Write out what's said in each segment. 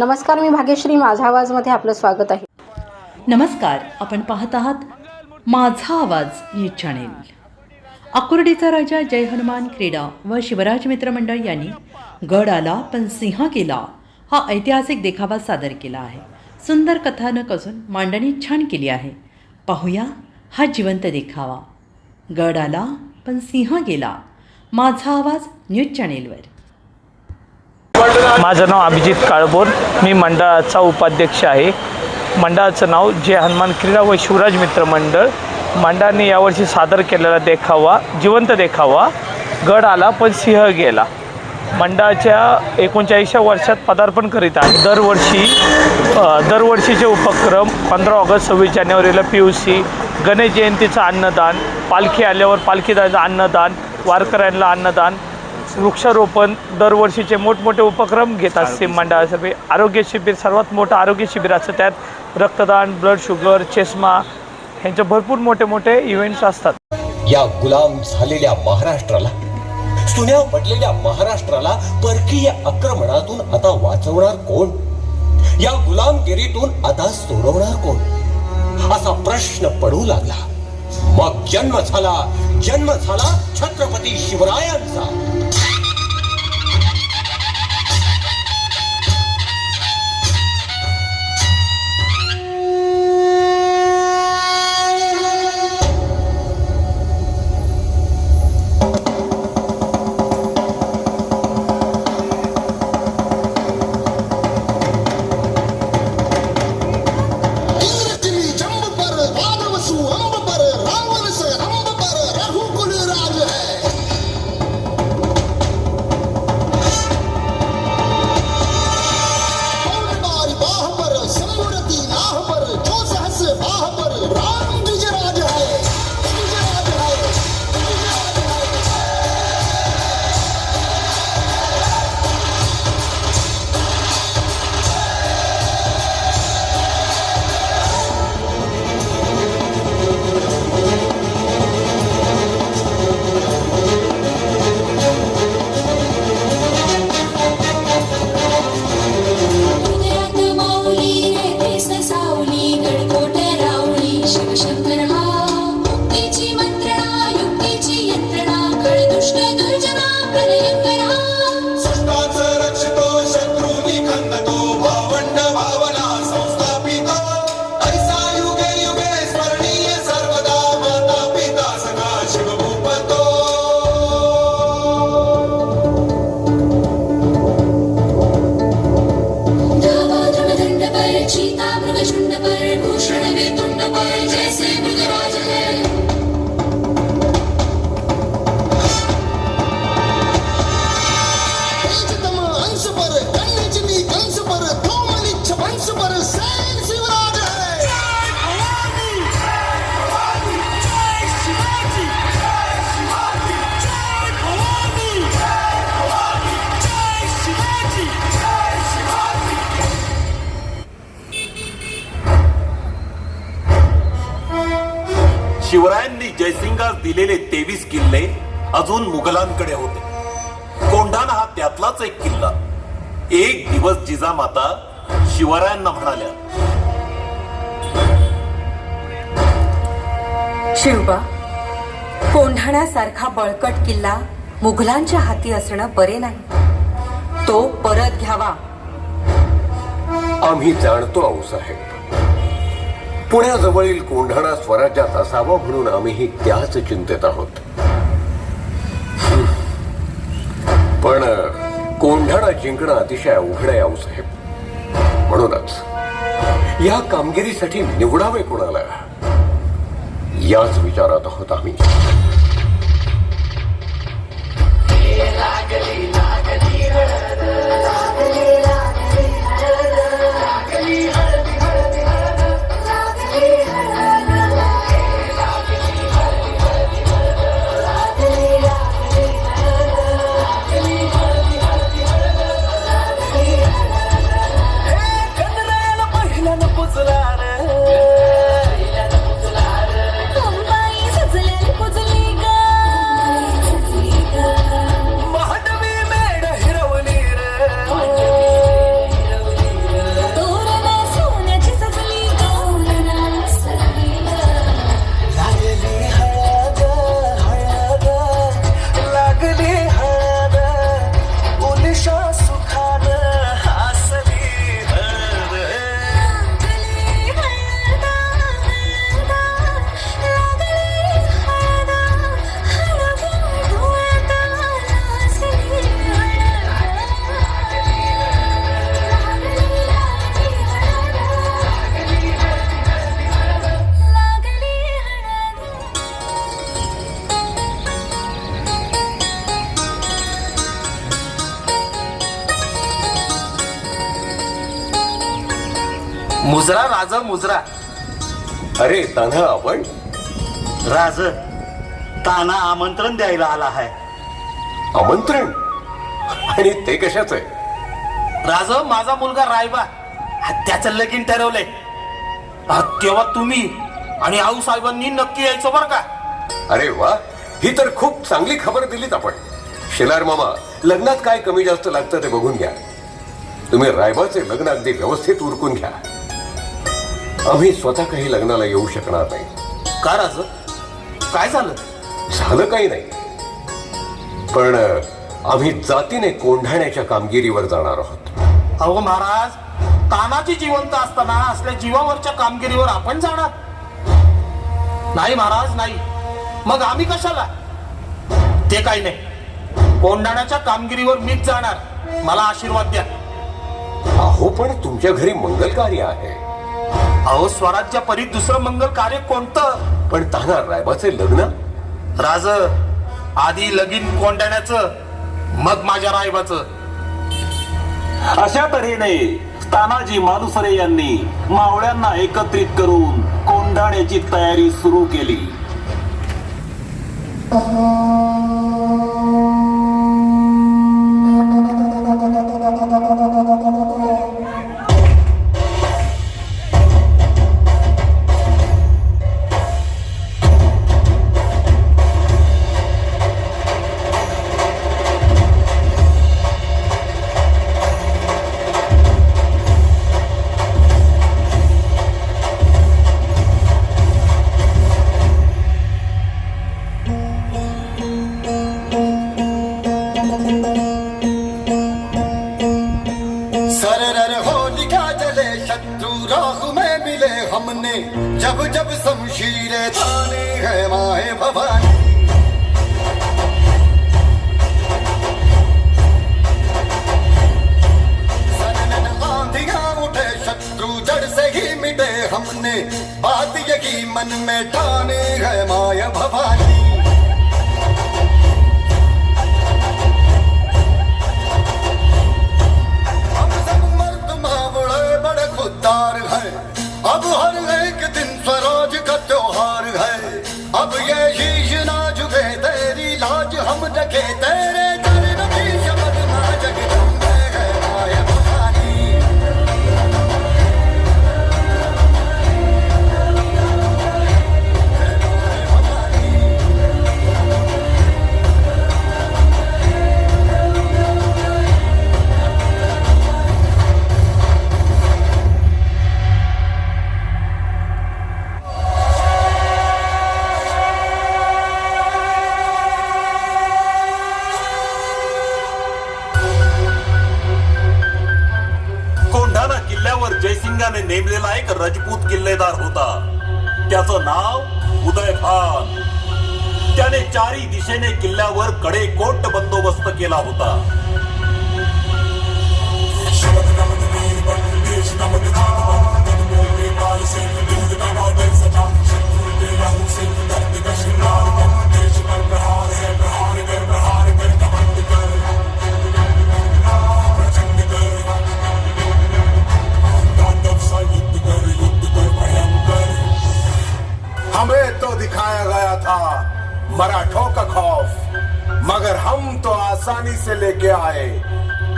नमस्कार, मी भाग्यश्री. माझा आवाजमध्ये आपलं स्वागत आहे. नमस्कार, आपण पाहत आहात माझा आवाज न्यूज चॅनेल. आकुर्डीचा राजा जय हनुमान क्रीडा व शिवराज मित्र मंडळ यांनी गड आला पण सिंह गेला हा ऐतिहासिक देखावा सादर केला आहे. सुंदर कथानक असून मांडणी छान केली आहे. पाहूया हा जिवंत देखावा. गड आला पण सिंह गेला. माझा आवाज न्यूज चॅनेलवर. माझं नाव अभिजित काळबोर. मी मंडळाचा उपाध्यक्ष आहे. मंडळाचं नाव जय हनुमान क्रीडा व शिवराज मित्र मंडळ. मंडळाने यावर्षी सादर केलेला देखावा, जिवंत देखावा, गड आला पण सिंह गेला, मंडळाच्या 39व्या वर्षात पदार्पण करीत आहे. दरवर्षीचे उपक्रम 15 ऑगस्ट 26 जानेवारीला PUC, गणेश जयंतीचं अन्नदान, पालखी आल्यावर पालखीदाराचं अन्नदान, वारकऱ्यांना अन्नदान, वृक्षारोपण, दरवर्षीचे मोठमोठे उपक्रम घेत असते मंडळातर्फे. आरोग्य शिबिर, सर्वात मोठं आरोग्य शिबिर असतं. त्यात रक्तदान, ब्लड शुगर, चष्मा ह्यांचे भरपूर मोठे मोठे इव्हेंट्स असतात. या गुलाम झालेल्या महाराष्ट्राला, सुन्या पडलेल्या महाराष्ट्राला परकीय आक्रमणातून आता वाचवणार कोण? या गुलामगिरीतून आता सोडवणार कोण असा प्रश्न पडू लागला. मग जन्म झाला छत्रपती शिवरायांचा. शिवरायांनी जयसिंगास दिलेले 23 किल्ले अजून मुघलांकडे होते. कोंढाणा हा त्यातलाच एक किल्ला. एक दिवस जिजामाता शिवरायांना म्हणाल्या, शिवबा, कोंढाण्यासारखा बळकट किल्ला मुघलांच्या हाती असणं बरे नाही. तो परत घ्यावा. आम्ही जाणतो आऊसाहेब, पुण्याजवळील कोंढाणा स्वराज्यात असावा म्हणून आम्हीही त्याच चिंतेत आहोत. पण कोंढाणा जिंकणं अतिशय अवघड आहे आऊसाहेब. म्हणूनच या कामगिरीसाठी निवडावे कोणाला याच विचारात आहोत आम्ही. मुजरा राज मुजरा. अरे तान्हा आपण राज ताना आमंत्रण द्यायला आला आहे. आमंत्रण? आणि ते कशाच आहे? राज माझा मुलगा रायबा त्याचं लगीन ठरवलंय. तेव्हा तुम्ही आणि आऊ साहेबांनी नक्की यायचं बरं का. अरे वा, ही तर खूप चांगली खबर दिलीत आपण. शेलार मामा, लग्नात काय कमी जास्त लागतं ते बघून घ्या. तुम्ही रायबाचे लग्न अगदी व्यवस्थित उरकून घ्या. आम्ही स्वतः काही लग्नाला येऊ शकणार नाही. का राज, काय झालं? झालं काही नाही, पण आम्ही जातीने कोंढाण्याच्या कामगिरीवर जाणार आहोत. अहो महाराज, तानाजी जिवंत असताना असल्या जीवावरच्या कामगिरीवर आपण जाणार नाही महाराज, नाही. मग आम्ही कशाला? ते काही नाही, कोंढाण्याच्या कामगिरीवर मीच जाणार. मला आशीर्वाद द्या. अहो पण तुमच्या घरी मंगल कार्य आहे. अहो स्वराज्य परी दुसरं मंगल कार्य कोणतं? पण ताना रायबाचे लग्न? राज, आधी लगीन कोंढाण्याचं, मग माझ्या रायबाचं. अशा तऱ्हेने तानाजी मालुसरे यांनी मावळ्यांना एकत्रित करून कोंढाण्याची तयारी सुरू केली. सरर होलिका जले शत्रु राहु में मिले हमने, जब जब शमशीरें ताने है माए भवानी. सनन आंधियां उठे शत्रु जड़ से ही मिटे हमने, बात यही मन में ठाने है माया भवानी. अब हर एक दिन स्वराज का त्योहार है. अब ये शीश ना झुके तेरी लाज हम रखे, तेरे चरण की शपथ ना जगदम्बे है माया भवानी. जयसिंगाने नेमलेला एक राजपूत किल्लेदार होता. त्याचं नाव उदय खान. त्याने चारी दिशेने किल्ल्यावर कडेकोट बंदोबस्त केला होता. हमें तो दिखाया गया था मराठों का खौफ, मगर हम तो आसानी से लेके आए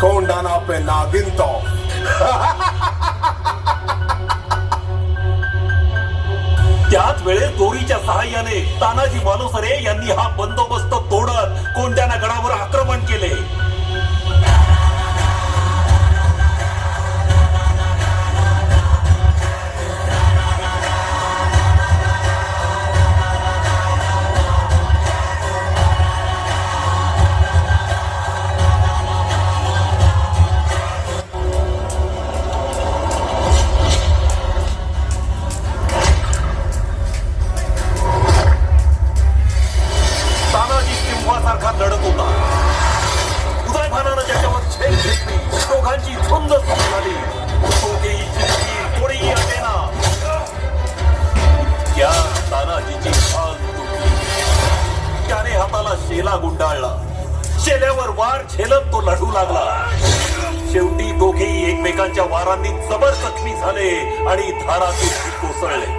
कोंढाणा पे नागिन तौफ. त्याच वेळेस दोरीच्या सहाय्याने तानाजी मालुसरे यांनी हा बंदोबस्त तोडत कोंढाणा गडावर आक्रमण केले. लढत होता. उदय भानानं त्याच्यावर झेल घेतली. दोघांची झुंज सुरू झाली. दोघेही जिंकली, कोणीही अटेना. त्या तानाजीची खाल तुटली. त्याने हाताला शेला गुंडाळला. शेल्यावर वार झेलत तो लढू लागला. शेवटी दोघेही एकमेकांच्या वारांनी जबर जखमी झाले आणि धारातीर्थी कोसळले.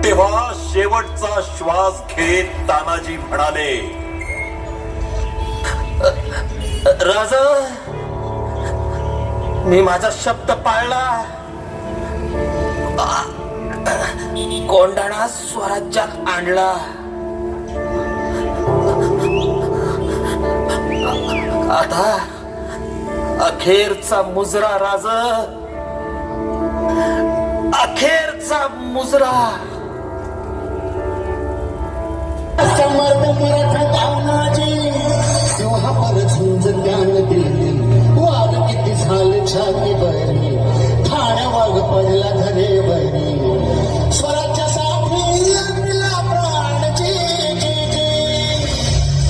तेव्हा शेवटचा श्वास घेत तानाजी म्हणाले, राजा, मी माझा शब्द पाळला. कोंढाणा स्वराज्यात आणला. आता अखेरचा मुजरा राजा, अखेरचा मुजरा. समर्थ मराठा तानाजी सिंहावर झुंज ज्ञान दिली. वाघ किती झाले छाती बरी, ठाण्या वाघ पडला घरे बरी. स्वराज्यासाठी आपला प्राण जी जी जी,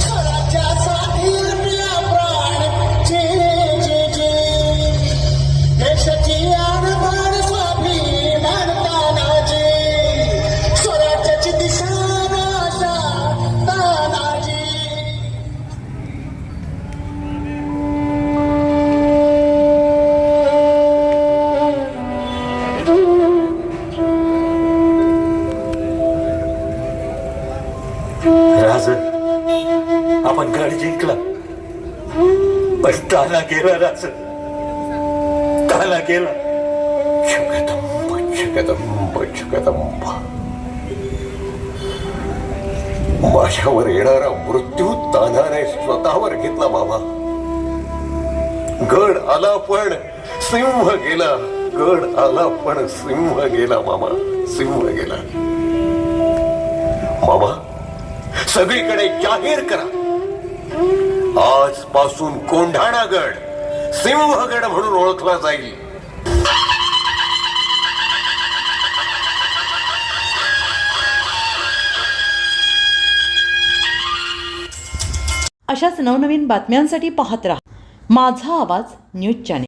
स्वराज्यासाठी आपला प्राण जी जी जी. देशाची आणबाण स्वाभिमान तानाजी, स्वराज्याची दिशा नाशा तानाजी. राज, आपण गड जिंकला, पण ताना गेला. राज, ताना गेला. जगदंब जगदंब जगदंब. माझ्यावर येणारा मृत्यू तानाने स्वतःवर घेतला मामा. गड आला पण सिंह गेला. गड आला पण सिंह गेला मामा. सिंह गेला. मामा, सगळीकडे जाहीर करा, आजपासून कोंढाणागड सिंहगड म्हणून ओळखला जाईल. अशाच नवनवीन बातम्यांसाठी पाहत राहा माझा आवाज न्यूज चॅनेल.